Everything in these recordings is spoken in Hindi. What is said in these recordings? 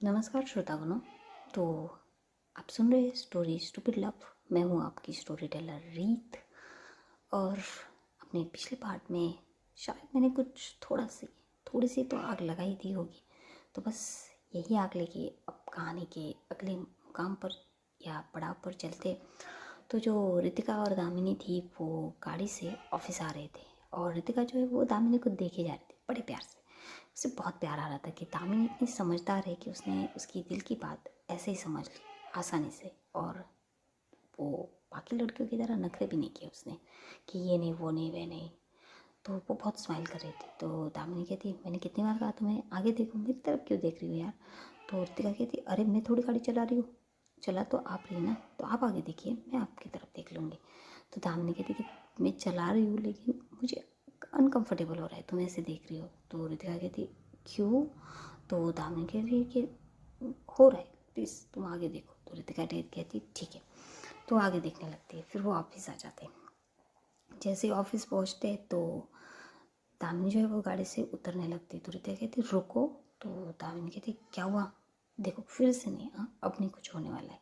नमस्कार श्रोतागणों। तो आप सुन रहे हैं स्टोरी स्टूपिड लव। मैं हूँ आपकी स्टोरी टेलर रीत। और अपने पिछले पार्ट में शायद मैंने कुछ थोड़ी सी तो आग लगाई दी होगी। तो बस यही आग लेके अब कहानी के अगले मुकाम पर या पड़ाव पर चलते। तो जो रितिका और दामिनी थी वो गाड़ी से ऑफिस आ रहे थे और रितिका जो है वो दामिनी को देखे जा रही थी बड़े प्यार से। उसे बहुत प्यार आ रहा था कि दामिनी इतनी समझदार है कि उसने उसकी दिल की बात ऐसे ही समझ ली आसानी से। और वो बाकी लड़कियों की तरह नखरे भी नहीं किए उसने कि ये नहीं वो नहीं वे नहीं। तो वो बहुत स्माइल कर रही थी। तो दामिनी कहती, मैंने कितनी बार कहा तुम्हें आगे देखो, मेरी तरफ क्यों देख रही हो यार। तो रितिका कहती, अरे मैं थोड़ी गाड़ी चला रही हूँ, चला तो आप रही ना, तो आप आगे देखिए, मैं आपकी तरफ देख लूँगी। तो दामिनी कहती कि मैं चला रही हूँ लेकिन मुझे अनकंफर्टेबल हो रहा है, तुम ऐसे देख रही हो। तो रितिका कहती, क्यों। तो दामिनी कह रही है कि हो रहा है, प्लीज़ तुम आगे देखो। तो रितिका कहती ठीक है। तो आगे देखने लगती है। फिर वो ऑफिस आ जाते हैं। जैसे ऑफिस पहुँचते तो दामिनी जो है वो गाड़ी से उतरने लगती। तो रितिका कहती रुको। तो दामिनी कहती क्या हुआ, देखो फिर से नहीं, हाँ अब नहीं कुछ होने वाला है।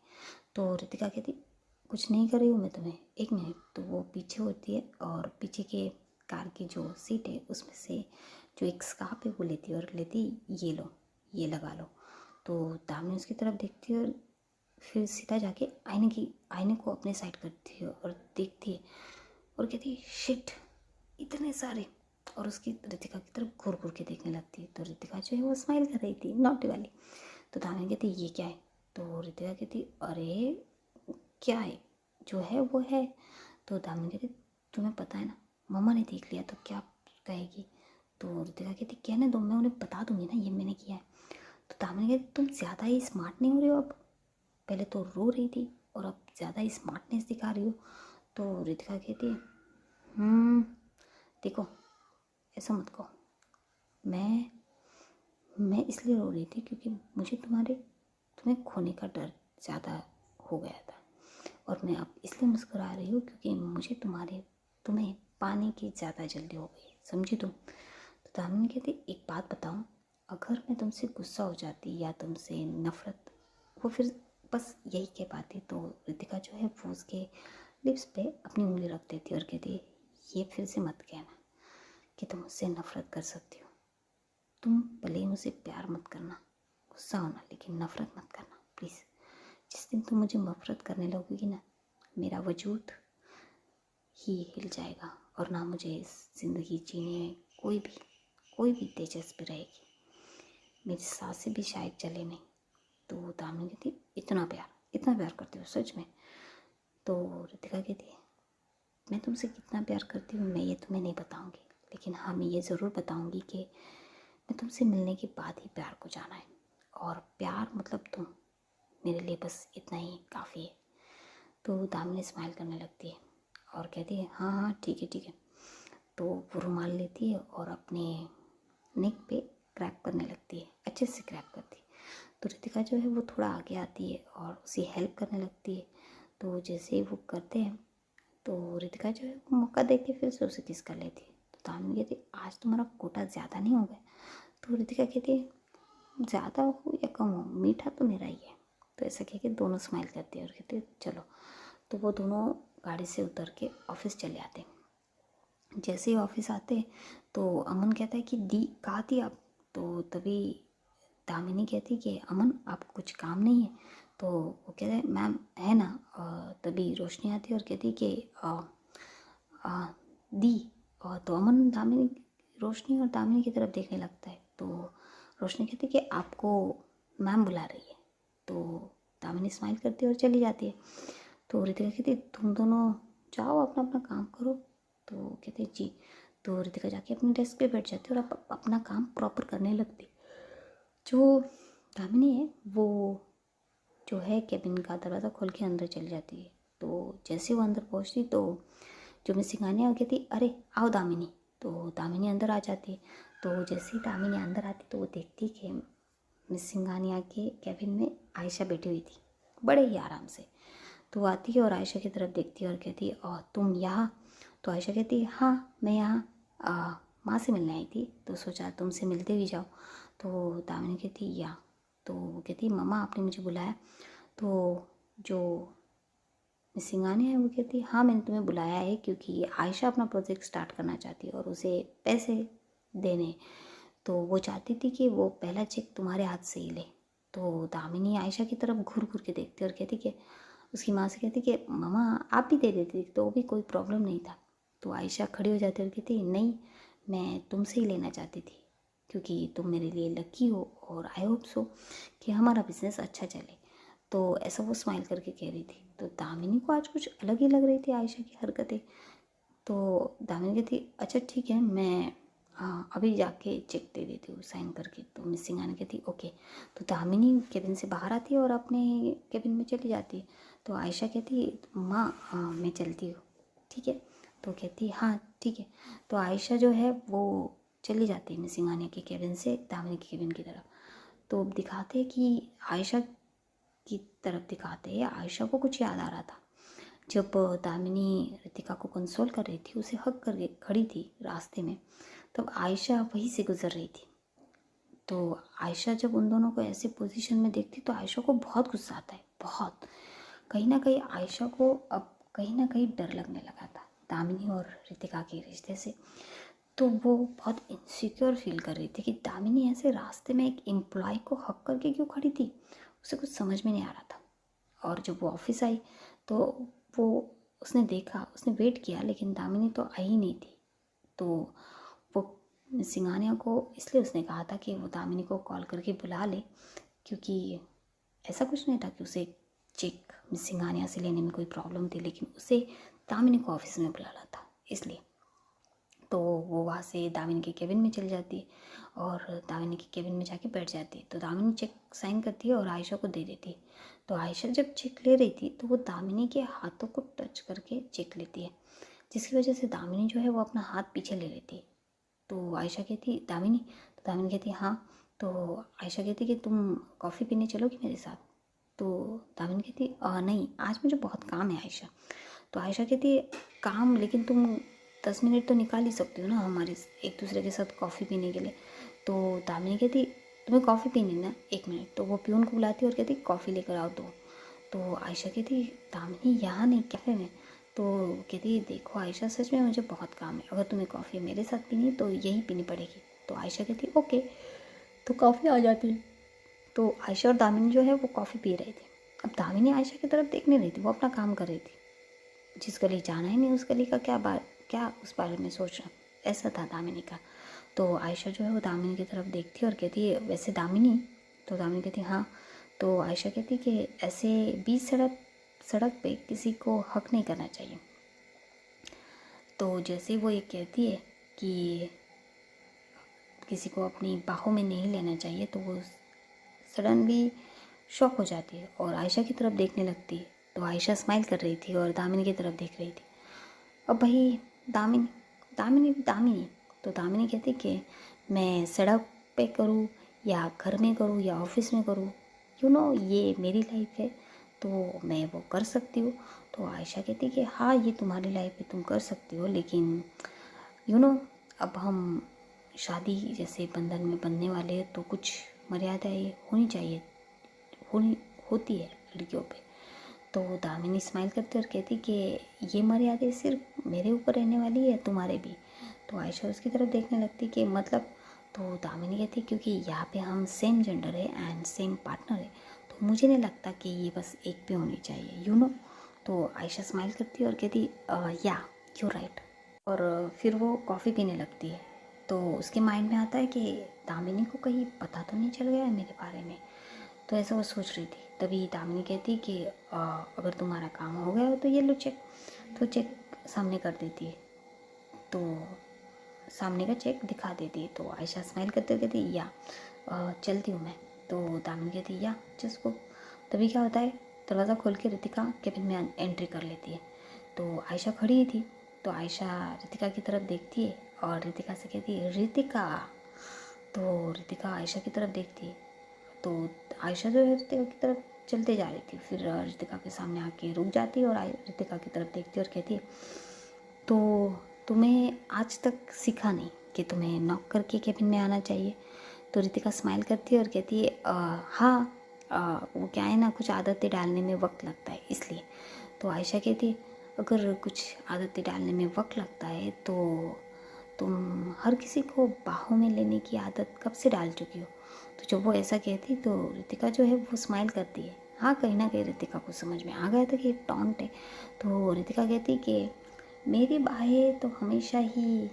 तो रितिका कहती कुछ नहीं कर रही हूँ मैं तुम्हें, एक मिनट। तो वो पीछे होती है और पीछे के कार की जो सीट है उसमें से जो एक स्कार्फ है वो लेती है और लेती, ये लो ये लगा लो। तो दामिनी उसकी तरफ देखती है और फिर सीधा जाके आईने को अपने साइड करती है और देखती है और कहती है शिट इतने सारे। और उसकी रितिका की तरफ घूर घूर के देखने लगती है। तो रितिका जो है वो स्माइल कर रही थी नॉटी वाली। तो दामिनी कहती ये क्या है। तो रितिका कहती अरे क्या है, जो है वो है। तो दामिनी कहती तुम्हें पता है ना, मम्मा ने देख लिया तो क्या कहेगी। तो रितिका कहती कहने दो, मैं उन्हें बता दूंगी ना ये मैंने किया है। तो दामिनी कहती तुम ज़्यादा ही स्मार्ट नहीं हो रही हो अब, पहले तो रो रही थी और अब ज़्यादा ही स्मार्टनेस दिखा रही हो। तो रितिका कहती देखो ऐसा मत कहो, मैं मैं इसलिए रो रही थी क्योंकि मुझे तुम्हें खोने का डर ज़्यादा हो गया था। और मैं अब इसलिए मुस्कुरा रही हूँ क्योंकि मुझे तुम्हें पाने की ज़्यादा जल्दी हो गई, समझी तुम। तो दामिनी कहती एक बात बताऊँ, अगर मैं तुमसे गुस्सा हो जाती या तुमसे नफ़रत, वो फिर बस यही कह पाती। तो रितिका जो है वो उसके लिप्स पे अपनी उंगली रख देती और कहती ये फिर से मत कहना कि तुम मुझसे नफ़रत कर सकती हो। तुम भले ही मुझसे प्यार मत करना, गुस्सा होना, लेकिन नफ़रत मत करना प्लीज़। जिस दिन तुम मुझे नफ़रत करने लगोगी ना, मेरा वजूद ही हिल जाएगा और ना मुझे इस ज़िंदगी जीने में कोई भी दिलचस्पी रहेगी, मेरी सांसें भी शायद चले नहीं। तो दामिनी कहती इतना प्यार करती हो सच में। तो रितिका कहती मैं तुमसे कितना प्यार करती हूँ मैं ये तुम्हें नहीं बताऊँगी, लेकिन हाँ मैं ये ज़रूर बताऊँगी कि मैं तुमसे मिलने के बाद ही प्यार को जाना है। और प्यार मतलब तुम मेरे लिए बस इतना ही काफ़ी है। तो दामिनी स्माइल करने लगती है और कहती है हाँ हाँ ठीक है ठीक है। तो वो रुमाल लेती है और अपने नेक पे क्रैप करने लगती है, अच्छे से क्रैप करती है। तो रितिका जो है वो थोड़ा आगे आती है और उसे हेल्प करने लगती है। तो जैसे ही वो करते हैं तो रितिका जो है वो मौका देख के फिर से उसे किस कर लेती है। तो दामिनी कहती आज तुम्हारा कोटा ज़्यादा नहीं हो गया। तो रितिका कहती है ज़्यादा हो या कम हो, मीठा तो मेरा ही है। तो ऐसा कह के दोनों स्माइल करती है और कहती है चलो। तो वो दोनों गाड़ी से उतर के ऑफिस चले आते हैं। जैसे ही ऑफिस आते तो अमन कहता है कि दी कहाँ थी आप। तो तभी दामिनी कहती कि अमन आपको कुछ काम नहीं है। तो वो कहता है मैम है ना। तभी रोशनी आती है और कहती कि दी। तो अमन दामिनी रोशनी और दामिनी की तरफ देखने लगता है। तो रोशनी कहती कि आपको मैम बुला रही है। तो दामिनी स्माइल करती है और चली जाती है। तो रितिका कहती तुम दोनों जाओ अपना अपना काम करो। तो कहते जी। तो रितिका जाके अपने डेस्क पे बैठ जाती है और अपना काम प्रॉपर करने लगती। जो दामिनी है वो जो है कैबिन का दरवाज़ा खोल के अंदर चली जाती है। तो जैसे वो अंदर पहुंचती तो जो मिस सिंघानिया वो कहती अरे आओ दामिनी। तो दामिनी अंदर आ जाती है। तो जैसे ही दामिनी अंदर आती तो वो देखती कि मिस सिंघानिया के कैबिन में आयशा बैठी हुई थी बड़े ही आराम से। तो वो आती है और आयशा की तरफ देखती है और कहती है तुम यहाँ। तो आयशा कहती है हाँ मैं यहाँ माँ से मिलने आई थी तो सोचा तुमसे मिलते भी जाओ। तो दामिनी कहती यहाँ तो वो कहती मम्मा आपने मुझे बुलाया। तो जो मिस सिंघानिया है वो कहती हाँ मैंने तुम्हें बुलाया है क्योंकि आयशा अपना प्रोजेक्ट स्टार्ट करना चाहती है और उसे पैसे देने, तो वो चाहती थी कि वो पहला चेक तुम्हारे हाथ से ही ले। तो दामिनी आयशा की तरफ घूर घूर के देखती और कहती कि उसकी माँ से कहती कि मम्मा आप भी दे देती तो भी कोई प्रॉब्लम नहीं था। तो आयशा खड़ी हो जाती और कहती नहीं, मैं तुमसे ही लेना चाहती थी क्योंकि तुम मेरे लिए लकी हो और आई होप सो कि हमारा बिजनेस अच्छा चले। तो ऐसा वो स्माइल करके कह रही थी। तो दामिनी को आज कुछ अलग ही लग रही थी आयशा की हरकतें। तो दामिनी कहती अच्छा ठीक है, मैं अभी जाके चेक दे देती हूँ साइन करके। तो मिस सिंघानिया कहती ओके। तो दामिनी केबिन से बाहर आती है और अपने केबिन में चली जाती है। तो आयशा कहती माँ मैं चलती हूँ, ठीक है। तो कहती हाँ ठीक है। तो आयशा जो है वो चली जाती है मिस सिंघानिया के केबिन से दामिनी के केबिन की तरफ। तो अब दिखाते हैं कि आयशा की तरफ दिखाते हैं आयशा को कुछ याद आ रहा था। जब दामिनी रितिका को कंसोल कर रही थी, उसे हक करके खड़ी थी रास्ते में, तब आयशा वहीं से गुजर रही थी। तो आयशा जब उन दोनों को ऐसे पोजीशन में देखती तो आयशा को बहुत गुस्सा आता है, बहुत। कहीं ना कहीं आयशा को अब कहीं ना कहीं डर लगने लगा था दामिनी और रितिका के रिश्ते से। तो वो बहुत इनसिक्योर फील कर रही थी कि दामिनी ऐसे रास्ते में एक एम्प्लॉय को हक करके क्यों खड़ी थी, उसे कुछ समझ में नहीं आ रहा था। और जब वो ऑफिस आई तो वो उसने देखा, उसने वेट किया लेकिन दामिनी तो आई ही नहीं थी। तो वो सिंघानिया को इसलिए उसने कहा था कि वो दामिनी को कॉल करके बुला ले, क्योंकि ऐसा कुछ नहीं था कि उसे चेक मिस सिंघानिया से लेने में कोई प्रॉब्लम थी, लेकिन उसे दामिनी को ऑफिस में बुलाना था इसलिए। तो वो वहाँ से दामिनी के केबिन में चली जाती है और दामिनी के केबिन में जाके बैठ जाती है। तो दामिनी चेक साइन करती है और आयशा को दे देती है। तो आयशा जब चेक ले रही थी तो वो दामिनी के हाथों को टच करके चेक लेती है, जिसकी वजह से दामिनी जो है वो अपना हाथ पीछे ले लेती है। तो आयशा कहती दामिनी, तो दामिनी कहती हाँ। तो आयशा कहती कि तुम कॉफ़ी पीने चलोगी मेरे साथ। तो दामिनी कहती नहीं आज मुझे बहुत काम है आयशा। तो आयशा कहती काम, लेकिन तुम 10 मिनट तो निकाल ही सकती हो ना हमारे एक दूसरे के साथ कॉफ़ी पीने के लिए। तो दामिनी कहती तुम्हें कॉफ़ी पीनी ना, 1 मिनट। तो वो प्यून को बुलाती और कहती कॉफ़ी लेकर आओ। तो आयशा कहती दामिनी यहाँ नहीं कैफ़े में। तो कहती देखो आयशा सच में मुझे बहुत काम है, अगर तुम्हें कॉफ़ी मेरे साथ पीनी है तो यहीं पीनी पड़ेगी। तो आयशा कहती ओके। तो कॉफ़ी आ जाती है। तो आयशा और दामिनी जो है वो कॉफ़ी पी रहे थे। अब दामिनी आयशा की तरफ देख नहीं रही थी, वो अपना काम कर रही थी। जिस गली जाना ही नहीं उस गली का क्या उस बारे में सोचना, ऐसा था दामिनी का। तो आयशा जो है वो दामिनी की तरफ देखती और कहती है वैसे दामिनी। तो दामिनी कहती हाँ। तो आयशा कहती कि ऐसे बीच सड़क पे किसी को हक नहीं करना चाहिए। तो जैसे वो ये कहती है कि किसी को अपनी बाहों में नहीं लेना चाहिए, तो वो सडनली शॉक हो जाती है और आयशा की तरफ देखने लगती है। तो आयशा स्माइल कर रही थी और दामिनी की तरफ देख रही थी। अब भाई दामिनी दामिनी तो दामिनी कहती कि मैं सड़क पे करूँ या घर में करूँ या ऑफिस में करूँ, ये मेरी लाइफ है तो मैं वो कर सकती हूँ। तो आयशा कहती कि हाँ ये तुम्हारी लाइफ है, तुम कर सकती हो, लेकिन अब हम शादी जैसे बंधन में बंधने वाले हैं तो कुछ मर्यादाएं होनी चाहिए, होती है लड़कियों पे। तो दामिनी स्माइल करती और कहती कि ये मर्यादा सिर्फ मेरे ऊपर रहने वाली है, तुम्हारे भी। तो आयशा उसकी तरफ देखने लगती कि मतलब। तो दामिनी कहती क्योंकि यहाँ पे हम सेम जेंडर है एंड सेम पार्टनर है, तो मुझे नहीं लगता कि ये बस एक पे होनी चाहिए। तो आयशा स्माइल करती और कहती या यू राइट। और फिर वो कॉफ़ी पीने लगती है। तो उसके माइंड में आता है कि दामिनी को कहीं पता तो नहीं चल गया है मेरे बारे में, तो ऐसा वो सोच रही थी। तभी दामिनी कहती कि अगर तुम्हारा काम हो गया हो तो ये लो चेक। तो चेक सामने कर देती है, तो सामने का चेक दिखा देती है। तो आयशा स्माइल करते कहती या चलती हूँ मैं। तो दामिनी कहती या जस्ट गो। तभी क्या होता है, दरवाज़ा खोल के रितिका केबिन में एंट्री कर लेती है। तो आयशा खड़ी ही थी। तो आयशा रितिका की तरफ देखती है और रितिका से कहती है रितिका। तो रितिका आयशा की तरफ देखती है। तो आयशा जो है रितिका की तरफ चलते जा रही थी, फिर रितिका के सामने आके रुक जाती है और रितिका की तरफ देखती है और कहती है तो तुम्हें आज तक सीखा नहीं कि तुम्हें नॉक करके केबिन में आना चाहिए। तो रितिका स्माइल करती है और कहती है हाँ वो क्या है ना, कुछ आदतें डालने में वक्त लगता है इसलिए। तो आयशा कहती है अगर कुछ आदतें डालने में वक्त लगता है तो तुम हर किसी को बाहों में लेने की आदत कब से डाल चुकी हो। तो जब वो ऐसा कहती तो रितिका जो है वो स्माइल करती है। हाँ, कहीं ना कहीं रितिका को समझ में आ गया था कि ये टॉन्ट है। तो रितिका कहती कि मेरी बाहें तो हमेशा ही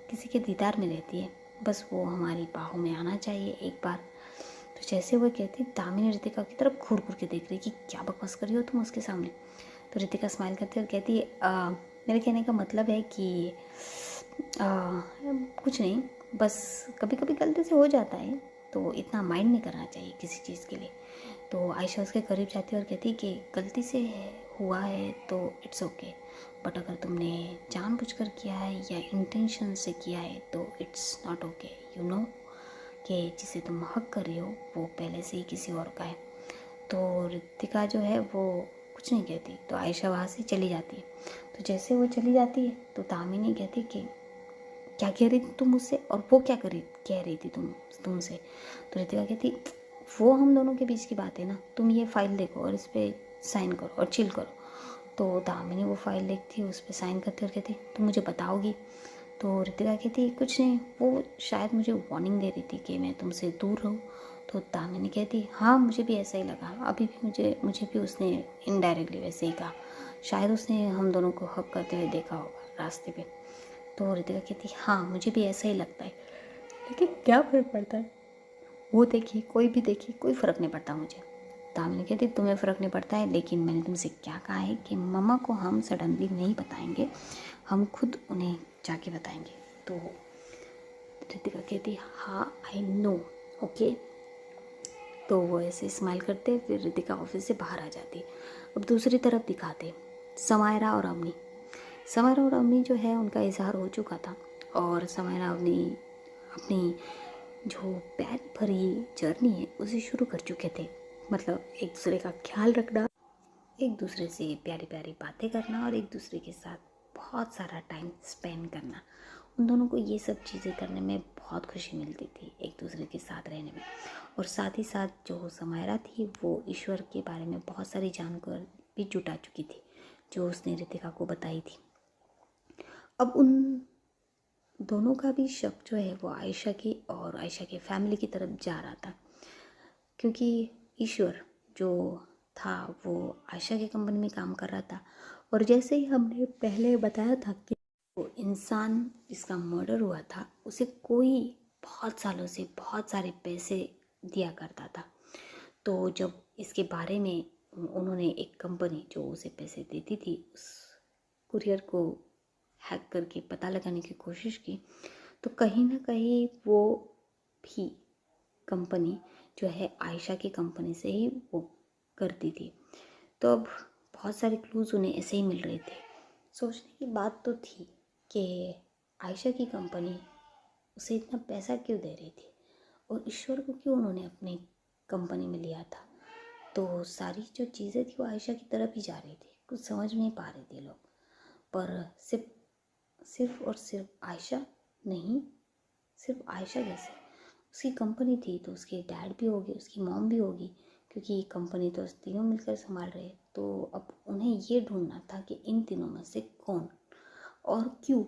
किसी के दीदार में रहती है, बस वो हमारी बाहों में आना चाहिए एक बार। तो जैसे वो कहती दामिनी रितिका की तरफ घूर घूर के देख रही कि क्या बकवास कर रही हो तुम उसके सामने। तो रितिका स्माइल करती है और कहती है मेरे कहने का मतलब है कि कुछ नहीं, बस कभी कभी गलती से हो जाता है, तो इतना माइंड नहीं करना चाहिए किसी चीज़ के लिए। तो आयशा उसके करीब जाती है और कहती है कि गलती से हुआ है तो इट्स ओके, बट अगर तुमने जानबूझकर किया है या इंटेंशन से किया है तो it's not okay. You know कि जिसे तुम हक कर रही हो वो पहले से ही किसी और का है। तो रितिका जो है वो कुछ नहीं कहती, तो आयशा वहाँ से चली जाती है। तो जैसे वो चली जाती है तो दामिनी कहती कि क्या कह रही थी तुम मुझसे, और वो क्या कह रही थी तुमसे। तो रितिका कहती वो हम दोनों के बीच की बात है ना, तुम ये फाइल देखो और इस पर साइन करो और चिल करो। तो दामिनी वो फाइल देखती है, उस पर साइन करती और कहती तुम मुझे बताओगी। तो रितिका कहती कुछ नहीं, वो शायद मुझे वार्निंग दे रही थी कि मैं तुमसे दूर रहूँ। तो दामिनी कहती हाँ मुझे भी ऐसा ही लगा, अभी भी मुझे भी उसने इनडायरेक्टली वैसे ही कहा, शायद उसने हम दोनों को हक करते हुए देखा होगा रास्ते पे। तो रितिका कहती हाँ मुझे भी ऐसा ही लगता है, लेकिन क्या फ़र्क पड़ता है, वो देखिए कोई भी देखिए कोई फ़र्क नहीं पड़ता मुझे। दामिनी कहती तुम्हें फ़र्क नहीं पड़ता है, लेकिन मैंने तुमसे क्या कहा है कि मम्मा को हम सडनली नहीं बताएंगे, हम खुद उन्हें जाके बताएंगे। तो रितिका कहती हाँ आई नो ओके। तो वो ऐसे स्माइल करते, फिर रितिका ऑफिस से बाहर आ जाती। अब दूसरी तरफ दिखाते समायरा और अवनी। समायरा और अवनी जो है उनका इजहार हो चुका था, और समायरा अवनी अपनी जो प्यार भरी जर्नी है उसे शुरू कर चुके थे। मतलब एक दूसरे का ख्याल रखना, एक दूसरे से प्यारी प्यारी बातें करना और एक दूसरे के साथ बहुत सारा टाइम स्पेंड करना। उन दोनों को ये सब चीज़ें करने में बहुत खुशी मिलती थी, एक दूसरे के साथ रहने में। और साथ ही साथ जो समायरा थी वो ईश्वर के बारे में बहुत सारी जानकर भी जुटा चुकी थी, जो उसने रितिका को बताई थी। अब उन दोनों का भी शक जो है वो आयशा की और आयशा के फैमिली की तरफ जा रहा था, क्योंकि ईश्वर जो था वो आयशा की कंपनी में काम कर रहा था। और जैसे ही हमने पहले बताया था कि वो इंसान जिसका मर्डर हुआ था उसे कोई बहुत सालों से बहुत सारे पैसे दिया करता था। तो जब इसके बारे में उन्होंने एक कंपनी जो उसे पैसे देती थी उस कुरियर को हैक करके पता लगाने की कोशिश की, तो कहीं ना कहीं वो भी कंपनी जो है आयशा की कंपनी से ही वो करती थी। तो अब बहुत सारे क्लूज़ उन्हें ऐसे ही मिल रहे थे। सोचने की बात तो थी कि आयशा की कंपनी उसे इतना पैसा क्यों दे रही थी और ईश्वर को क्यों उन्होंने अपनी कंपनी में लिया था। तो सारी जो चीज़ें थी वो आयशा की तरफ ही जा रही थी, कुछ समझ नहीं पा रहे थे लोग। पर सिर्फ और सिर्फ आयशा नहीं, सिर्फ आयशा कैसे, उसकी कंपनी थी तो उसके डैड भी होगी, उसकी मॉम भी होगी, क्योंकि कंपनी तो तीनों मिलकर संभाल रहे। तो अब उन्हें ये ढूंढना था कि इन तीनों में से कौन और क्यों।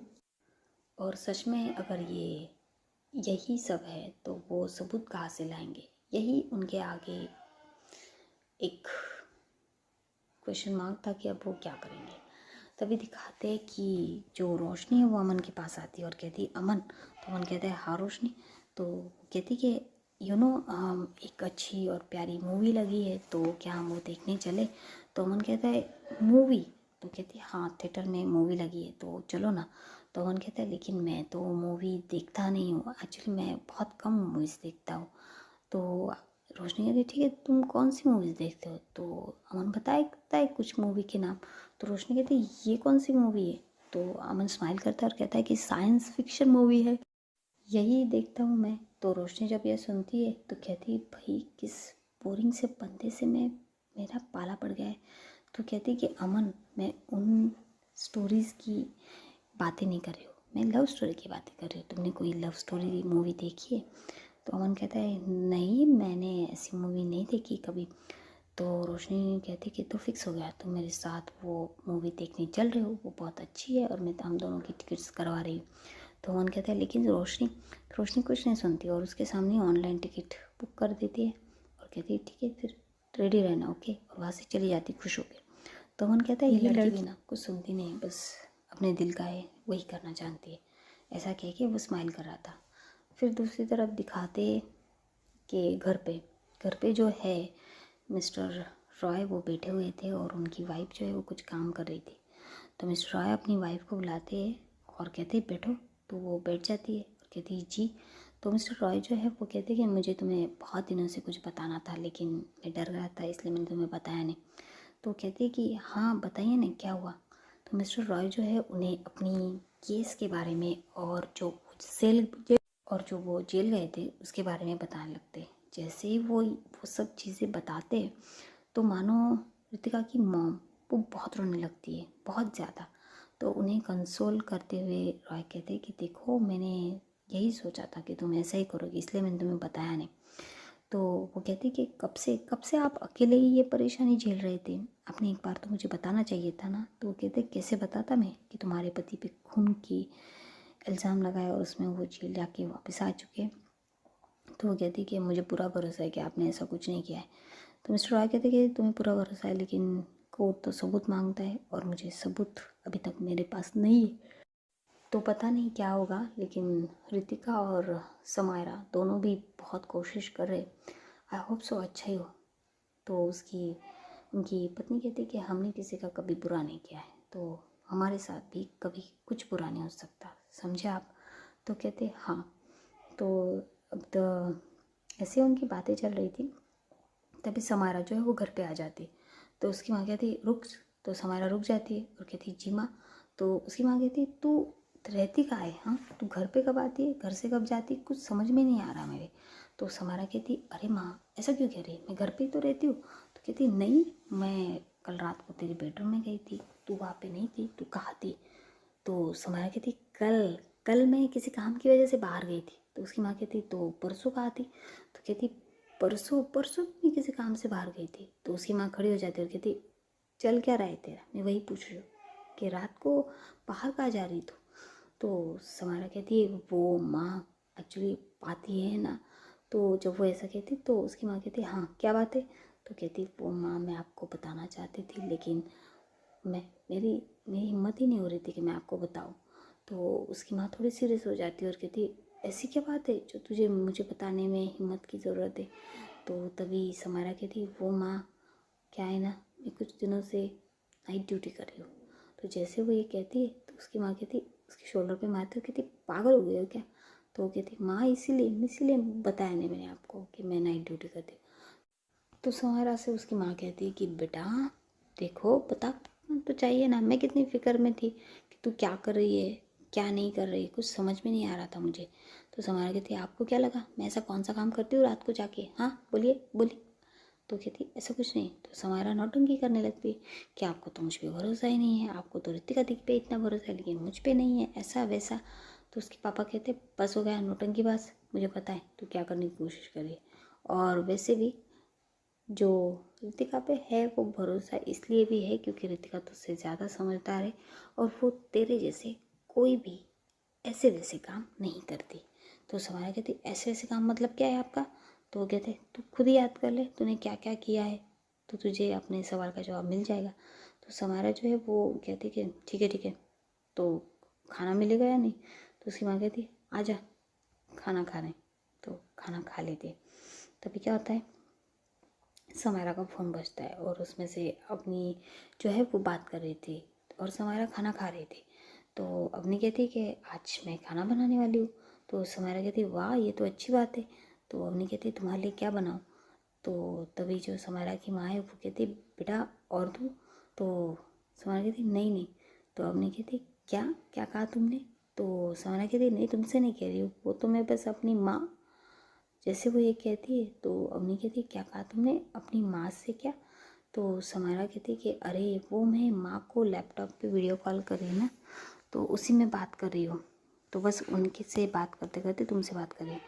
और सच में अगर ये यही सब है तो वो सबूत कहाँ से लाएंगे, यही उनके आगे एक क्वेश्चन मार्क था कि अब वो क्या करेंगे। तभी दिखाते हैं कि जो रोशनी है वो अमन के पास आती है और कहती अमन। तो अमन कहता है हाँ रोशनी। तो कहती कि एक अच्छी और प्यारी मूवी लगी है तो क्या हम वो देखने चले। तो अमन कहता है मूवी। तो कहती है हाँ थिएटर में मूवी लगी है तो चलो ना। तो अमन कहता है लेकिन मैं तो मूवी देखता नहीं हूँ, एक्चुअली मैं बहुत कम मूवीज़ देखता हूँ। तो रोशनी कहती ठीक है तुम कौन सी मूवीज़ देखते हो। तो अमन बताता है कुछ मूवी के नाम। तो रोशनी कहती है ये कौन सी मूवी है। तो अमन स्माइल करता है और कहता है कि साइंस फिक्शन मूवी है, यही देखता हूँ मैं। तो रोशनी जब यह सुनती है तो कहती है भाई किस बोरिंग से बंदे से मेरा पाला पड़ गया है। तो कहती है कि अमन मैं उन स्टोरीज़ की बातें नहीं कर रही हूँ, मैं लव स्टोरी की बातें कर रही हूँ। तुमने कोई लव स्टोरी मूवी देखी है। तो अमन कहता है नहीं, मैंने ऐसी मूवी नहीं देखी कभी। तो रोशनी कहती कि तो फिक्स हो गया, तुम मेरे साथ वो मूवी देखने चल रहे हो, वो बहुत अच्छी है और मैं हम दोनों की टिकट्स करवा रही हूँ। तो अमन कहता है लेकिन रोशनी कुछ नहीं सुनती और उसके सामने ऑनलाइन टिकट बुक कर देती है और कहती है ठीक है फिर रेडी रहना, ओके, और वहाँ से चली जाती खुश होकर। तो अमन कहता है ये लड़की भी ना कुछ सुनती नहीं, बस अपने दिल का है वही करना चाहती है। ऐसा कह के वो स्माइल कर रहा था। फिर दूसरी तरफ दिखाते कि घर पे जो है मिस्टर रॉय वो बैठे हुए थे और उनकी वाइफ जो है वो कुछ काम कर रही थी। तो मिस्टर रॉय अपनी वाइफ को बुलाते हैं और कहते हैं बैठो, तो वो बैठ जाती है और कहती है जी। तो मिस्टर रॉय जो है वो कहते हैं कि मुझे तुम्हें बहुत दिनों से कुछ बताना था लेकिन मैं डर रहा था इसलिए मैंने तुम्हें बताया नहीं। तो कहते हैं कि हाँ बताइए ना क्या हुआ। तो मिस्टर रॉय जो है उन्हें अपनी केस के बारे में और जो वो जेल गए थे उसके बारे में बताने लगते। जैसे ही वो सब चीज़ें बताते तो मानो रितिका की मॉम वो बहुत रोने लगती है, बहुत ज़्यादा। तो उन्हें कंसोल करते हुए रॉय कहते कि देखो मैंने यही सोचा था कि तुम ऐसा ही करोगी इसलिए मैंने तुम्हें बताया नहीं। तो वो कहती कि कब से आप अकेले ही ये परेशानी झेल रहे थे, आपने एक बार तो मुझे बताना चाहिए था ना। तो वो कहते कैसे बताता मैं कि तुम्हारे पति पे खून की इल्ज़ाम लगाया और उसमें वो जेल जाके वापस आ चुके। तो वो कहती कि मुझे पूरा भरोसा है कि आपने ऐसा कुछ नहीं किया है। तो मिस्टर रॉय कहते कि तुम्हें पूरा भरोसा है लेकिन कोर्ट तो सबूत मांगता है और मुझे सबूत अभी तक मेरे पास नहीं है। तो पता नहीं क्या होगा, लेकिन रितिका और समायरा दोनों भी बहुत कोशिश कर रहे। आई होप सो अच्छा ही हो। तो उनकी पत्नी कहती कि हमने किसी का कभी बुरा नहीं किया है तो हमारे साथ भी कभी कुछ बुरा नहीं हो सकता, समझे आप। तो कहते हाँ। तो अब तो ऐसे उनकी बातें चल रही थी, तभी समायरा जो है वो घर पे आ जाती। तो उसकी माँ कहती रुक। तो समायरा रुक जाती है और कहती जी माँ। तो उसकी माँ कहती तू रहती कहाँ है, हाँ तू घर पे कब आती है, घर से कब जाती है, कुछ समझ में नहीं आ रहा मेरे। तो समायरा कहती अरे माँ ऐसा क्यों कह रही है, मैं घर पे ही तो रहती हूँ। तो कहती नहीं, मैं कल रात को तेरे बेडरूम में गई थी, तू वहाँ पे नहीं थी, तू कहाँ थी। तो समायरा कहती कल कल मैं किसी काम की वजह से बाहर गई थी। तो उसकी माँ कहती तो परसों कहाँ थी। तो कहती परसों परसों भी किसी काम से बाहर गई थी। तो उसकी माँ खड़ी हो जाती और कहती चल क्या रहा है तेरा, मैं वही पूछ रही हूँ कि रात को बाहर कहाँ जा रही तो समारा कहती है वो माँ एक्चुअली पाती है ना। तो जब वो ऐसा कहती तो उसकी माँ कहती हाँ क्या बात है। तो कहती वो माँ मैं आपको बताना चाहती थी लेकिन मेरी मेरी हिम्मत ही नहीं हो रही थी कि मैं आपको बताऊँ। तो उसकी माँ थोड़ी सीरियस हो जाती है और कहती ऐसी क्या बात है जो तुझे मुझे बताने में हिम्मत की ज़रूरत है। तो तभी समारा कहती वो माँ क्या है ना, मैं कुछ दिनों से नाइट ड्यूटी कर रही हूँ। तो जैसे वो ये कहती है तो उसकी माँ कहती उसके शोल्डर पे मारती है, कहती पागल हो गई हो क्या। तो वो कहती माँ इसीलिए बताया नहीं मैंने आपको कि मैं नाइट ड्यूटी करती हूँ। तो समारा से उसकी माँ कहती है कि बेटा देखो पता तो चाहिए ना, मैं कितनी फ़िक्र में थी कि तू क्या कर रही है क्या नहीं कर रही, कुछ समझ में नहीं आ रहा था मुझे। तो समारा कहती है आपको क्या लगा मैं ऐसा कौन सा काम करती हूँ रात को जाके, हाँ बोलिए बोलिए। तो कहती ऐसा कुछ नहीं। तो समारा नौटंकी करने लगती कि आपको तो मुझ पर भरोसा ही नहीं है, आपको तो ऋतिका दी पे इतना भरोसा है लेकिन मुझ पे नहीं है, ऐसा वैसा। तो उसके पापा कहते बस हो गया नौटंकी बस, मुझे पता है तू क्या करने की कोशिश कर रही है। और वैसे भी जो ऋतिका पे है वो भरोसा इसलिए भी है क्योंकि ऋतिका तुझसे ज़्यादा समझदार है और वो तेरे जैसे कोई भी ऐसे वैसे काम नहीं करती। तो समारा कहती ऐसे वैसे काम मतलब क्या है आपका। तो वो कहते तू खुद ही याद कर ले तूने क्या क्या किया है, तो तुझे अपने सवाल का जवाब मिल जाएगा। तो समारा जो है वो कहती कि ठीक है तो खाना मिलेगा या नहीं। तो उसकी माँ कहती आजा खाना खा रहे। तो खाना खा लेते। तभी क्या होता है समायरा का फ़ोन बजता है और उसमें से अपनी जो है वो बात कर रही थी और समायरा खाना खा रही थी। तो अपनी कहती कि आज मैं खाना बनाने वाली हूँ। तो समायरा कहती वाह ये तो अच्छी बात है। तो अपनी कहती तुम्हारे लिए क्या बनाऊँ। तो तभी जो समायरा की माँ है वो कहती बेटा और दूँ। तो समायरा कहती नहीं। तो अपनी कहती क्या क्या कहा तुमने। तो समायरा कहती नहीं तुमसे नहीं कह रही हूँ, वो तो मैं बस अपनी माँ। जैसे वो ये कहती है तो अवनी कहती क्या कहा तुमने अपनी माँ से क्या। तो समायरा कहती कि अरे वो मैं माँ को लैपटॉप पे वीडियो कॉल कर रही ना, तो उसी में बात कर रही हूँ, तो बस उनके से बात करते करते तुमसे बात कर रही हूँ।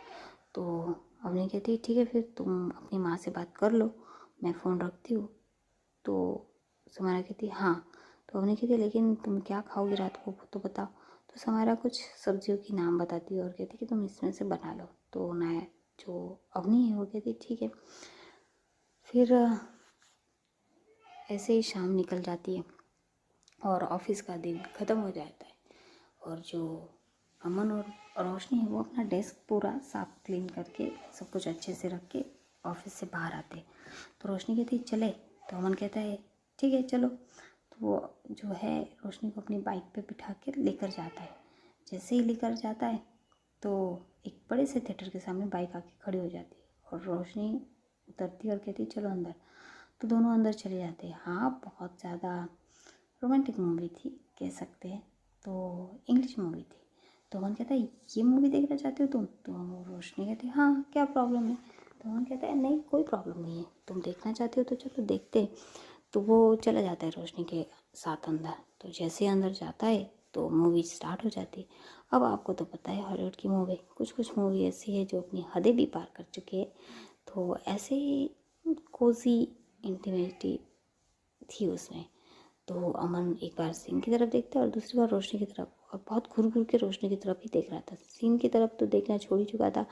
तो अवनी कहती ठीक है फिर तुम अपनी माँ से बात कर लो, मैं फ़ोन रखती हूँ। तो समारा कहती हाँ। तो अवनी कहती लेकिन तुम क्या खाओगी रात को तो बताओ। तो समारा कुछ सब्जियों की नाम बताती है और कहती कि तुम इसमें से बना लो। तो मैं जो अवनी है वो कहती ठीक है। फिर ऐसे ही शाम निकल जाती है और ऑफिस का दिन ख़त्म हो जाता है। और जो अमन और रोशनी है वो अपना डेस्क पूरा साफ क्लीन करके सब कुछ अच्छे से रख के ऑफिस से बाहर आते। तो रोशनी कहती चले। तो अमन कहता है ठीक है चलो। तो वो जो है रोशनी को अपनी बाइक पे बिठा के लेकर जाता है। जैसे ही लेकर जाता है तो एक बड़े से थिएटर के सामने बाइक आके खड़ी हो जाती है और रोशनी उतरती और कहती चलो अंदर। तो दोनों अंदर चले जाते हैं। हाँ बहुत ज़्यादा रोमांटिक मूवी थी कह सकते हैं। तो इंग्लिश मूवी थी। तो अमन कहता है ये मूवी देखना चाहते हो तुम। तो रोशनी कहती है हाँ क्या प्रॉब्लम है। तो अमन कहता है नहीं कोई प्रॉब्लम नहीं है, तुम देखना चाहते हो तो चलो देखते हैं। तो वो चला जाता है रोशनी के साथ अंदर। तो जैसे ही अंदर जाता है तो मूवी स्टार्ट हो जाती है। अब आपको तो पता है हॉलीवुड की मूवी कुछ मूवी ऐसी है जो अपनी हदें भी पार कर चुकी है। तो ऐसे ही कोजी इंटीमेटी थी उसमें। तो अमन एक बार सीन की तरफ देखता है और दूसरी बार रोशनी की तरफ, और बहुत घूर घूर के रोशनी की तरफ ही देख रहा था। सीन की तरफ तो देखना छोड़ ही चुका था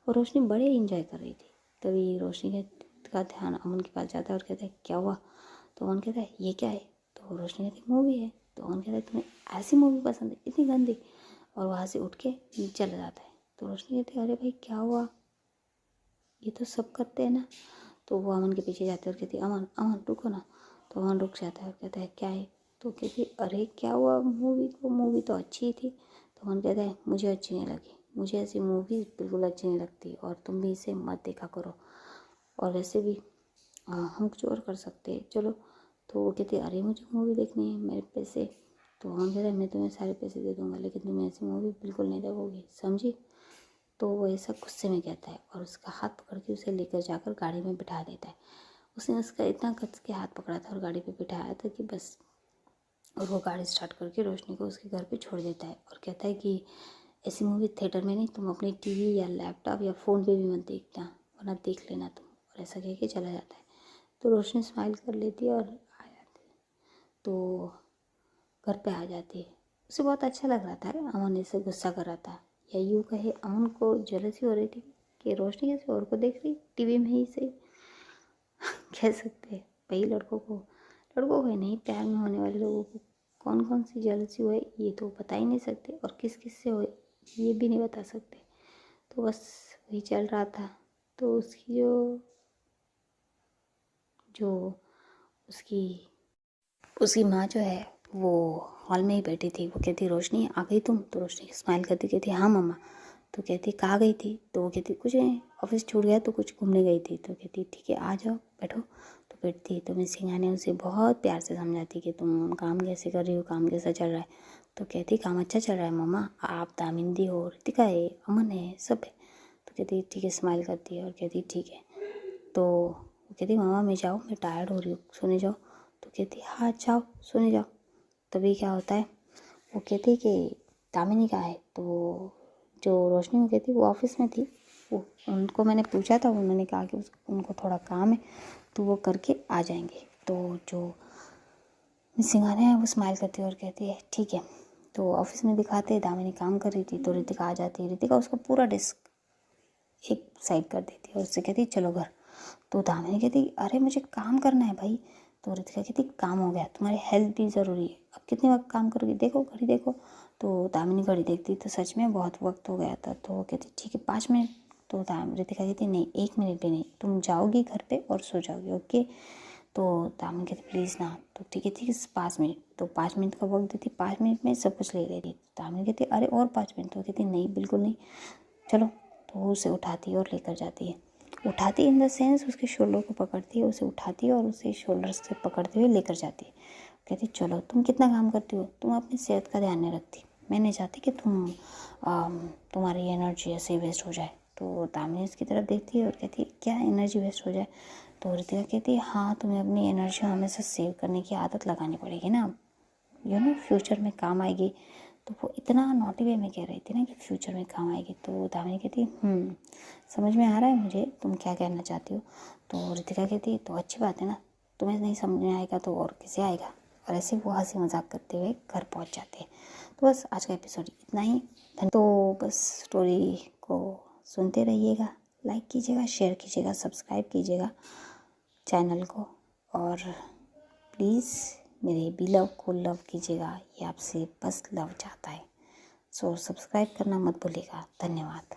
और रोशनी बड़े इंजॉय कर रही थी। तभी रोशनी का ध्यान अमन के पास जाता है और कहता है क्या हुआ। तो अमन कहता है ये क्या है। तो रोशनी कहती मूवी है। तो अमन कहता है तुम्हें ऐसी मूवी पसंद है इतनी गंदी, और वहाँ से उठ के चला जाता है। तो रोशनी कहती है अरे भाई क्या हुआ, ये तो सब करते हैं ना। तो वो अमन के पीछे जाते और कहती अमन अमन रुको ना। तो अमन रुक जाता है और कहता है क्या है। तो कहती अरे क्या हुआ मूवी को, मूवी तो अच्छी थी। तो अमन कहता है मुझे अच्छी नहीं लगी, मुझे ऐसी मूवी बिल्कुल अच्छी नहीं लगती और तुम भी इसे मत देखा करो, और वैसे भी हम कुछ और कर सकते हैं चलो। तो वो कहती अरे मुझे मूवी देखनी है मेरे पैसे। तो अमन कहता है मैं तुम्हें सारे पैसे दे दूँगा लेकिन तुम ऐसी मूवी बिल्कुल नहीं देखोगी समझी। तो वो ऐसा गुस्से में कहता है और उसका हाथ पकड़ के उसे लेकर जाकर गाड़ी में बिठा देता है। उसने उसका इतना कस के हाथ पकड़ा था और गाड़ी पे बिठाया था कि बस। और वो गाड़ी स्टार्ट करके रोशनी को उसके घर पे छोड़ देता है और कहता है कि ऐसी मूवी थिएटर में नहीं, तुम अपनी टीवी या लैपटॉप या फ़ोन पे भी मत देखना वरना देख लेना तुम। और ऐसा कह के चला जाता है। तो रोशनी स्माइल कर लेती है और आ जाती है। तो घर पे आ जाती है। उसे बहुत अच्छा लग रहा था अमन ऐसे गुस्सा कर रहा था, या यूँ कहे अमन को जेलसी हो रही थी कि रोशनी किसी और को देख रही टीवी में ही से। कह सकते हैं भाई लड़कों को ही नहीं, प्यार में होने वाले लोगों को कौन कौन सी जेलसी हो ये तो बता ही नहीं सकते, और किस किस से हो ये भी नहीं बता सकते। तो बस वही चल रहा था। तो उसकी जो उसकी उसकी माँ जो है वो हॉल में ही बैठी थी। वो कहती रोशनी आ गई तुम। तो रोशनी स्माइल करती कहती हाँ मम्मा। तो कहती कहाँ गई थी। तो वो कहती कुछ नहीं ऑफिस छूट गया तो कुछ घूमने गई थी। तो कहती ठीक है आ जाओ बैठो। तो बैठती तो मिस सिंघा ने उसे बहुत प्यार से समझाती कि तुम काम कैसे कर रही हो, काम कैसा चल रहा है। तो कहती काम अच्छा चल रहा है मम्मा, आप दामिंदी हो, रितिका है, अमन है, सब है। तो कहती ठीक है स्माइल करती है और कहती ठीक है। तो वो कहती मामा मैं जाऊँ, मैं टायर्ड हो रही हूँ सोने जाओ। तो कहती हाँ जाओ सोने जाओ। तभी क्या होता है वो कहती कि दामिनी कहाँ है। तो जो रोशनी वो कहती वो ऑफिस में थी। वो उनको मैंने पूछा था, उन्होंने कहा कि उनको थोड़ा काम है तो वो करके आ जाएंगे। तो जो मिस सिंघानिया है वो स्माइल करती है और कहती है ठीक है। तो ऑफिस में दिखाते हैं दामिनी काम कर रही थी तो रितिका आ जाती है। रितिका उसका पूरा डेस्क एक साइड कर देती है और उससे कहती चलो घर। तो दामिनी कहती अरे मुझे काम करना है भाई। तो रितिका कहती काम हो गया, तुम्हारी हेल्थ भी ज़रूरी है, अब कितने वक्त काम करोगी, देखो घड़ी देखो। तो दामिनी घड़ी देखती तो सच में बहुत वक्त हो गया था। तो वो कहती ठीक है 5 मिनट। तो रितिका कहती नहीं 1 मिनट भी नहीं, तुम जाओगी घर पे और सो जाओगी ओके। तो दामिनी कहती प्लीज़ ना। तो ठीक है 5 मिनट। तो 5 मिनट का वक्त देती, 5 मिनट में सब कुछ ले लेती। दामिनी कहती अरे और 5 मिनट। तो कहती नहीं बिल्कुल नहीं, चलो। तो वो उसे उठाती है और लेकर जाती है। उठाती इन द सेंस उसके शोल्डर को पकड़ती है, उसे उठाती है और उसे शोल्डर से पकड़ते हुए लेकर जाती है। कहती चलो तुम कितना काम करती हो, तुम अपनी सेहत का ध्यान नहीं रखती, मैं नहीं चाहती कि तुम्हारी एनर्जी ऐसे वेस्ट हो जाए। तो दामिनी उसकी तरफ देखती है और कहती है क्या एनर्जी वेस्ट हो जाए। तो रितिका कहती है हाँ तुम्हें अपनी एनर्जी हमेशा सेव करने की आदत लगानी पड़ेगी ना, फ्यूचर में काम आएगी। तो वो इतना नॉटी वे में कह रही थी ना कि फ्यूचर में काम आएगी। तो दामिनी कहती समझ में आ रहा है मुझे तुम क्या कहना चाहती हो। तो रितिका कहती तो अच्छी बात है ना, तुम्हें नहीं समझ में आएगा तो और किसे आएगा। और ऐसे वो हंसी मजाक करते हुए घर पहुंच जाते हैं। तो बस आज का एपिसोड इतना ही। तो बस स्टोरी को सुनते रहिएगा, लाइक कीजिएगा, शेयर कीजिएगा, सब्सक्राइब कीजिएगा चैनल को, और प्लीज़ मेरे बिलव को लव कीजिएगा, ये आपसे बस लव चाहता है। सो सब्सक्राइब करना मत भूलिएगा। धन्यवाद।